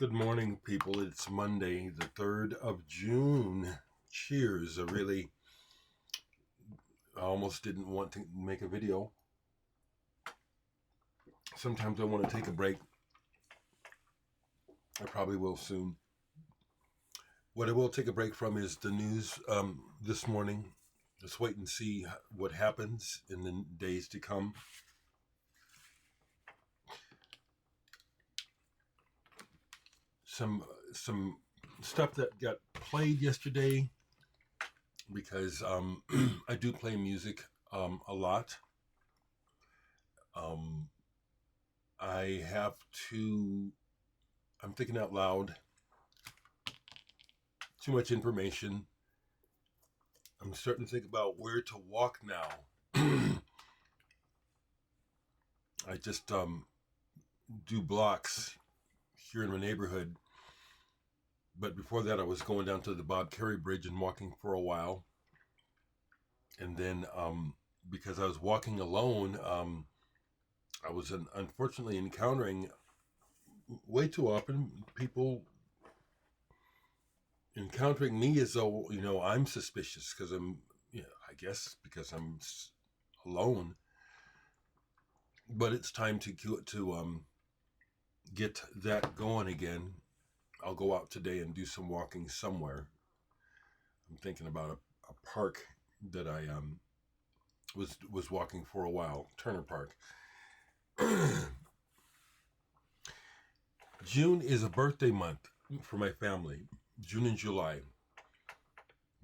Good morning, people. It's Monday, the 3rd of June. Cheers. I almost didn't want to make a video. Sometimes I want to take a break. I probably will soon. What I will take a break from is the news this morning. Let's wait and see what happens in the days to come. Some stuff that got played yesterday, because I do play music a lot. I'm thinking out loud. Too much information. I'm starting to think about where to walk now. I just do blocks here in my neighborhood. But before that, I was going down to the Bob Carey Bridge and walking for a while. And then because I was walking alone, I was unfortunately encountering way too often people encountering me as though, I'm suspicious because I guess because I'm alone. But it's time to get that going again. I'll go out today and do some walking somewhere. I'm thinking about a park that I was walking for a while, Turner Park. June is a birthday month for my family. June and July.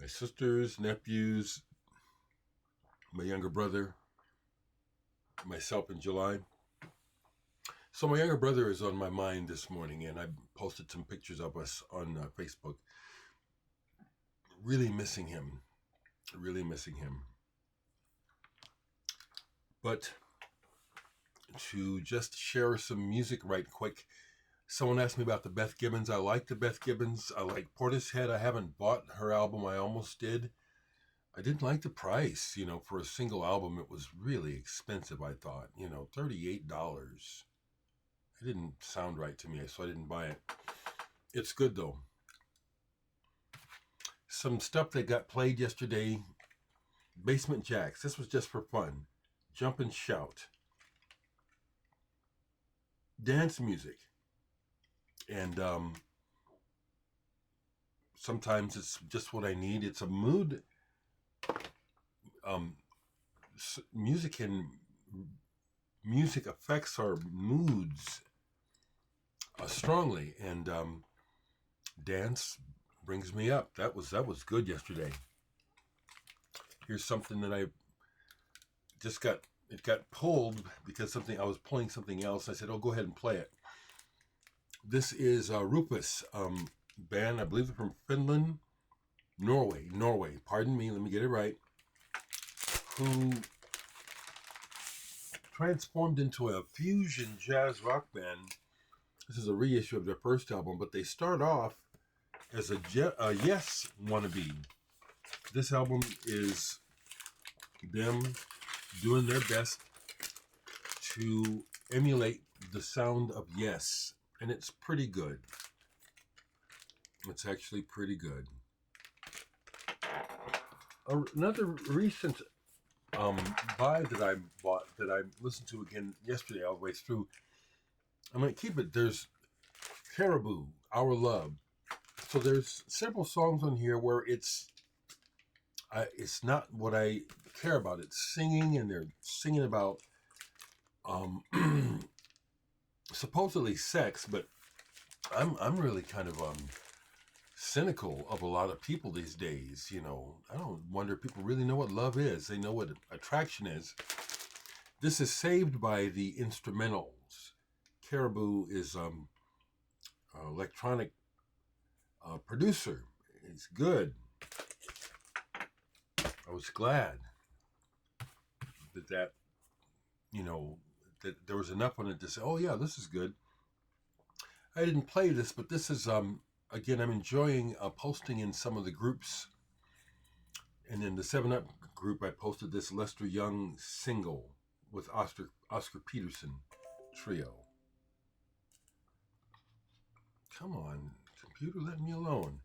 My sisters, nephews, my younger brother, myself in July. So my younger brother is on my mind this morning, and I posted some pictures of us on Facebook. Really missing him. But to just share some music right quick, someone asked me about the Beth Gibbons. I like the Beth Gibbons. I like Portishead. I haven't bought her album. I almost did. I didn't like the price. For a single album, it was really expensive, I thought. $38. It didn't sound right to me, so I didn't buy it. It's good, though. Some stuff that got played yesterday. Basement Jaxx. This was just for fun. Jump and shout. Dance music. And sometimes it's just what I need. It's a mood. Music affects our moods strongly, and dance brings me up. That was good yesterday. Here's something that I just got pulled because I was playing something else. I said, "Oh, go ahead and play it." This is Ruphus band. I believe they're from Finland, Norway. Pardon me. Let me get it right. Who transformed into a fusion jazz rock band. This is a reissue of their first album, but they start off as a Yes wannabe. This album is them doing their best to emulate the sound of Yes, and it's pretty good. It's actually pretty good. Another recent buy that I bought, that I listened to again yesterday all the way through. I'm going to keep it. There's Caribou, Our Love. So there's several songs on here where it's not what I care about. It's singing, and they're singing about supposedly sex, but I'm really kind of cynical of a lot of people these days. I don't wonder if people really know what love is. They know what attraction is. This is saved by the instrumentals. Caribou is electronic producer. It's good. I was glad that there was enough on it to say, "Oh yeah, this is good." I didn't play this, but this is again, I'm enjoying posting in some of the groups. And in the 7-Up group, I posted this Lester Young single with Oscar Peterson trio. Come on, computer, let me alone.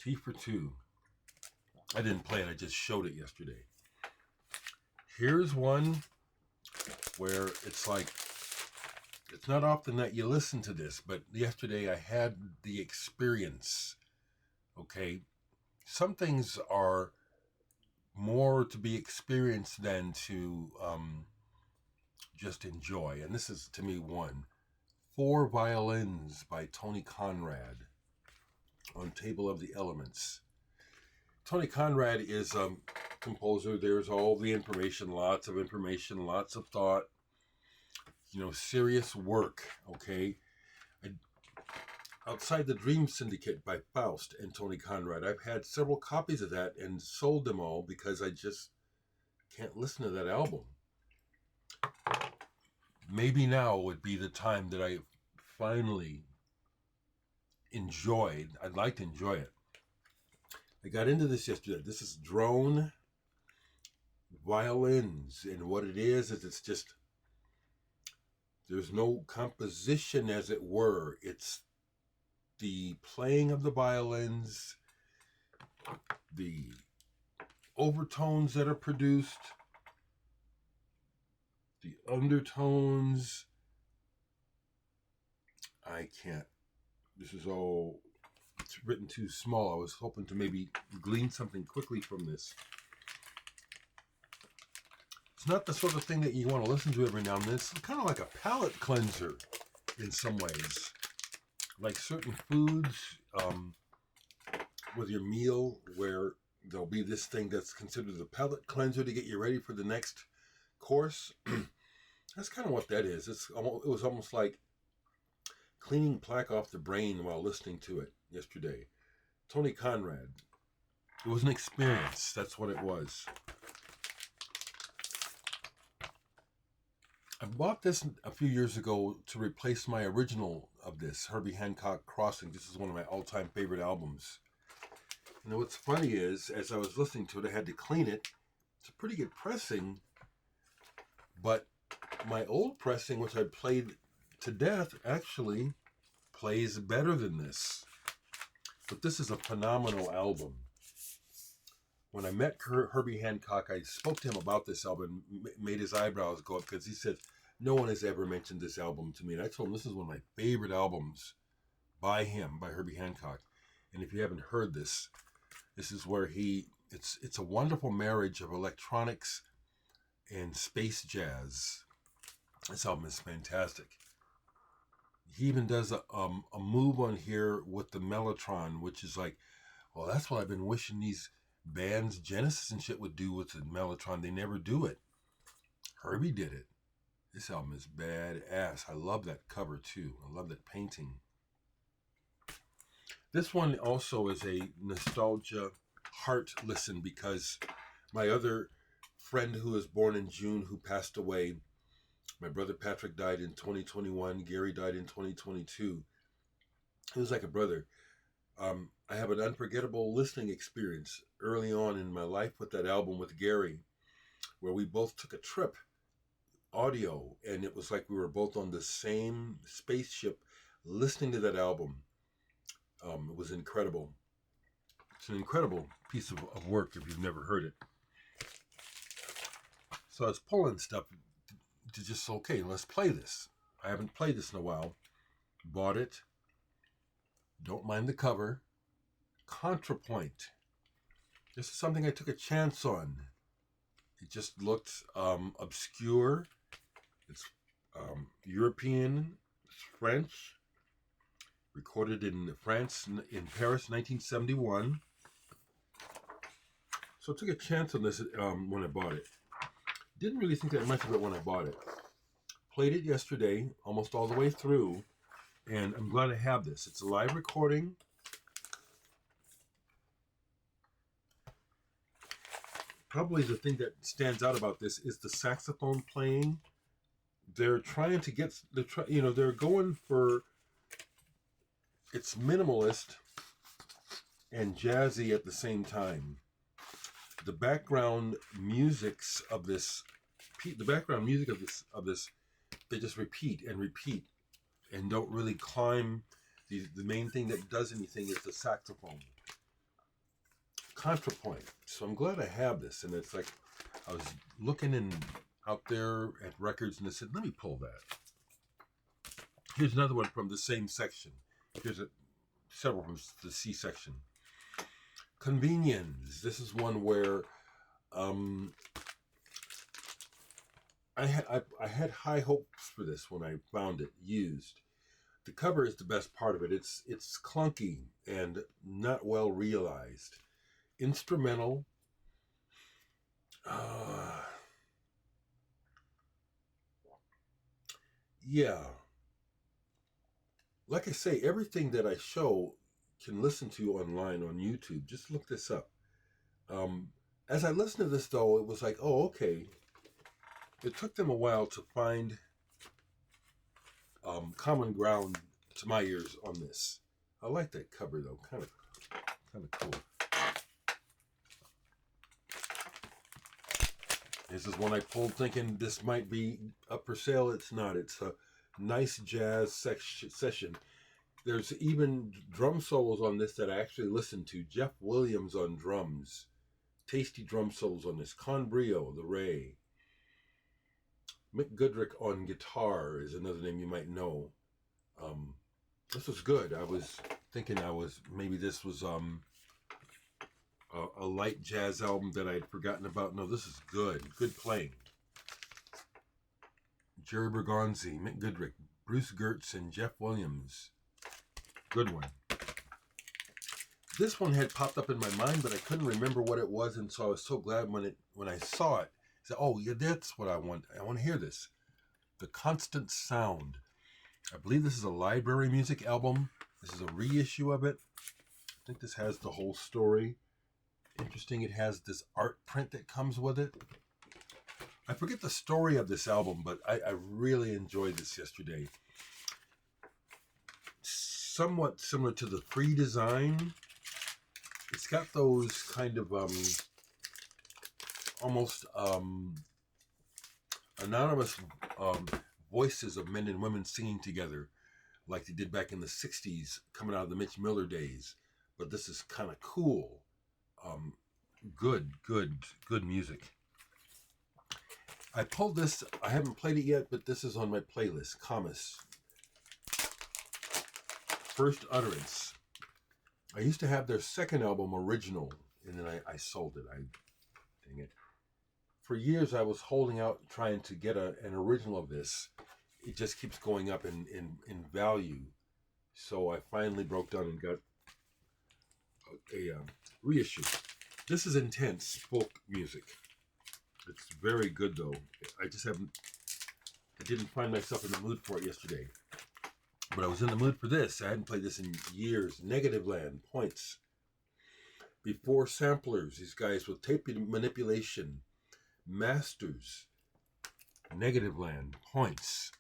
T for 2. I didn't play it, I just showed it yesterday. Here's one where it's like, it's not often that you listen to this, but yesterday I had the experience. Okay, some things are more to be experienced than to just enjoy, and this is to me one. 4 Violins by Tony Conrad on Table of the Elements. Tony Conrad is a composer. There's all the information, lots of thought, serious work, okay? Outside the Dream Syndicate by Faust and Tony Conrad. I've had several copies of that and sold them all because I just can't listen to that album. Maybe now would be the time that I finally I'd like to enjoy it. I got into this yesterday. This is drone violins, and what it is it's just, there's no composition, as it were. It's the playing of the violins, the overtones that are produced, the undertones. I can't. This is all, it's written too small. I was hoping to maybe glean something quickly from this. It's not the sort of thing that you want to listen to every now and then. It's kind of like a palate cleanser in some ways. Like certain foods with your meal, where there'll be this thing that's considered the palate cleanser to get you ready for the next course. That's kind of what that is. It was almost like cleaning plaque off the brain while listening to it yesterday. Tony Conrad. It was an experience. That's what it was. I bought this a few years ago to replace my original of this, Herbie Hancock Crossing. This is one of my all-time favorite albums. And what's funny is, as I was listening to it, I had to clean it. It's a pretty good pressing, but my old pressing, which I played to death, actually plays better than this. But this is a phenomenal album. When I met Herbie Hancock, I spoke to him about this album, made his eyebrows go up, because he said, no one has ever mentioned this album to me. And I told him this is one of my favorite albums by him, by Herbie Hancock. And if you haven't heard this, this is where it's a wonderful marriage of electronics and space jazz. This album is fantastic. He even does a move on here with the mellotron, which is like, well, that's what I've been wishing these bands, Genesis and shit, would do with the mellotron. They never do it. Herbie did it. This album is badass. I love that cover too. I love that painting. This one also is a nostalgia heart listen, because my other friend who was born in June, who passed away, my brother Patrick died in 2021. Gary died in 2022. He was like a brother. I have an unforgettable listening experience early on in my life with that album with Gary, where we both took a trip, audio, and it was like we were both on the same spaceship listening to that album. It was incredible. It's an incredible piece of work if you've never heard it. So I was pulling stuff to just, okay, let's play this. I haven't played this in a while. Bought it. Don't mind the cover. Contrepoint. This is something I took a chance on. It just looked obscure. It's European. It's French. Recorded in France, in Paris, 1971. So I took a chance on this when I bought it. Didn't really think that much of it when I bought it. Played it yesterday, almost all the way through, and I'm glad I have this. It's a live recording. Probably the thing that stands out about this is the saxophone playing. They're trying to get, they're going for, it's minimalist and jazzy at the same time. The background musics of this, they just repeat and repeat. and don't really climb. The main thing that does anything is the saxophone. Contrepoint. So I'm glad I have this. And it's like, I was looking out there at records and I said, let me pull that. Here's another one from the same section. Here's several from the C section. Conveniens. This is one where I had high hopes for this when I found it used. The cover is the best part of it. It's clunky and not well realized. Instrumental. Yeah. Like I say, everything that I show can listen to online on YouTube. Just look this up. As I listened to this, though, it was like, oh, okay. It took them a while to find common ground to my ears on this. I like that cover, though. Kind of cool. This is one I pulled thinking this might be up for sale. It's not. It's a nice jazz session. There's even drum solos on this that I actually listened to. Jeff Williams on drums. Tasty drum solos on this. Brio, the Ray. Mick Goodrick on guitar is another name you might know. This was good. I was thinking maybe this was a light jazz album that I'd forgotten about. No, this is good. Good playing. Jerry Bergonzi, Mick Goodrick, Bruce Gertz, and Jeff Williams. Good one. This one had popped up in my mind, but I couldn't remember what it was, and so I was so glad when I saw it. I said, oh, yeah, that's what I want. I want to hear this. The Constant Sound. I believe this is a library music album. This is a reissue of it. I think this has the whole story. Interesting, it has this art print that comes with it. I forget the story of this album, but I really enjoyed this yesterday. Somewhat similar to the Free design. It's got those kind of almost anonymous voices of men and women singing together like they did back in the 60s, coming out of the Mitch Miller days. But this is kind of cool. Good music. I pulled this. I haven't played it yet, but this is on my playlist. Comus. First Utterance. I used to have their second album, Original, and then I sold it. Dang it. For years, I was holding out, trying to get an original of this. It just keeps going up in value. So I finally broke down and got a reissue. This is intense folk music. It's very good, though. I didn't find myself in the mood for it yesterday. But I was in the mood for this. I hadn't played this in years. Negativland, Points. Before Samplers, these guys with tape manipulation. Masters, Negativland, Points.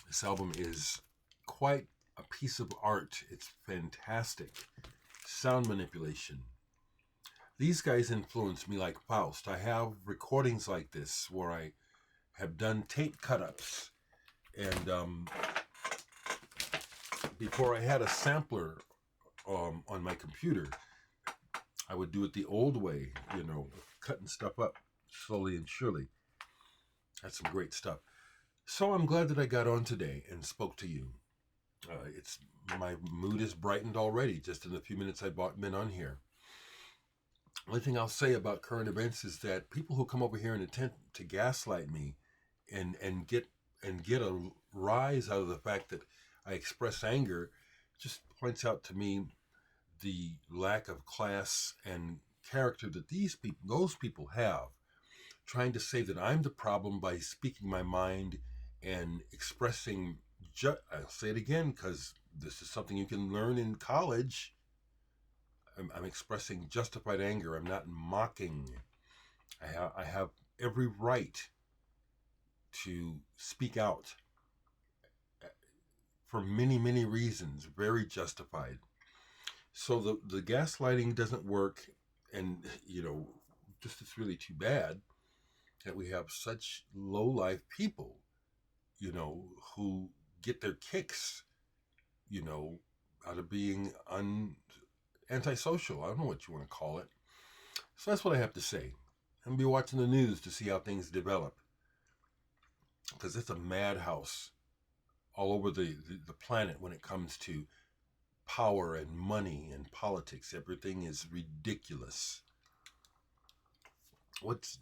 This album is quite a piece of art. It's fantastic. Sound manipulation. These guys influenced me like Faust. I have recordings like this where I have done tape cut-ups. And before I had a sampler on my computer, I would do it the old way, cutting stuff up slowly and surely. That's some great stuff. So I'm glad that I got on today and spoke to you. My mood is brightened already just in the few minutes I've been on here. Only thing I'll say about current events is that people who come over here and attempt to gaslight me and get a rise out of the fact that I express anger just points out to me the lack of class and character that those people have, trying to say that I'm the problem by speaking my mind and expressing, I'll say it again because this is something you can learn in college. I'm expressing justified anger. I'm not mocking. I have every right to speak out for many, many reasons, very justified. So the gaslighting doesn't work, and just it's really too bad that we have such low-life people, who get their kicks, you know, out of being antisocial. I don't know what you want to call it. So that's what I have to say. I'm going to be watching the news to see how things develop. Because it's a madhouse all over the planet when it comes to power and money and politics. Everything is ridiculous. What's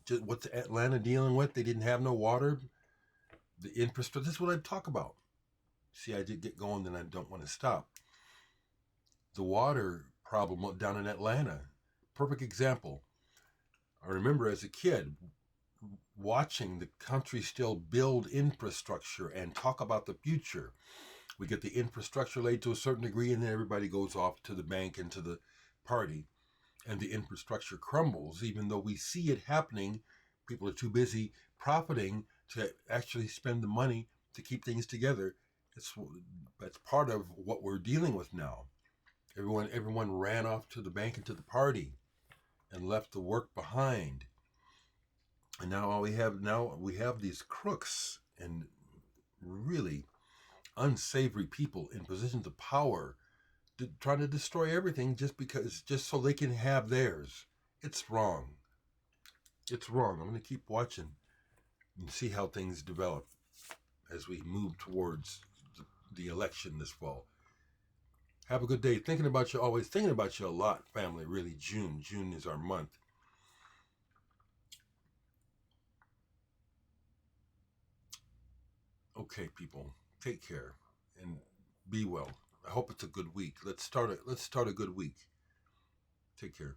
Atlanta dealing with? They didn't have no water. The infrastructure. This is what I talk about. See, I did get going, then I don't want to stop. The water problem down in Atlanta. Perfect example. I remember as a kid watching the country still build infrastructure and talk about the future. We get the infrastructure laid to a certain degree, and then everybody goes off to the bank and to the party, and the infrastructure crumbles. Even though we see it happening, people are too busy profiting to actually spend the money to keep things together. That's part of what we're dealing with now. Everyone ran off to the bank and to the party and left the work behind. And now we have these crooks and really unsavory people in positions of power trying to destroy everything just so they can have theirs. It's wrong. It's wrong. I'm going to keep watching and see how things develop as we move towards the election this fall. Have a good day. Always thinking about you a lot, family. Really, June. June is our month. Okay, people, take care and be well. I hope it's a good week. Let's start a good week. Take care.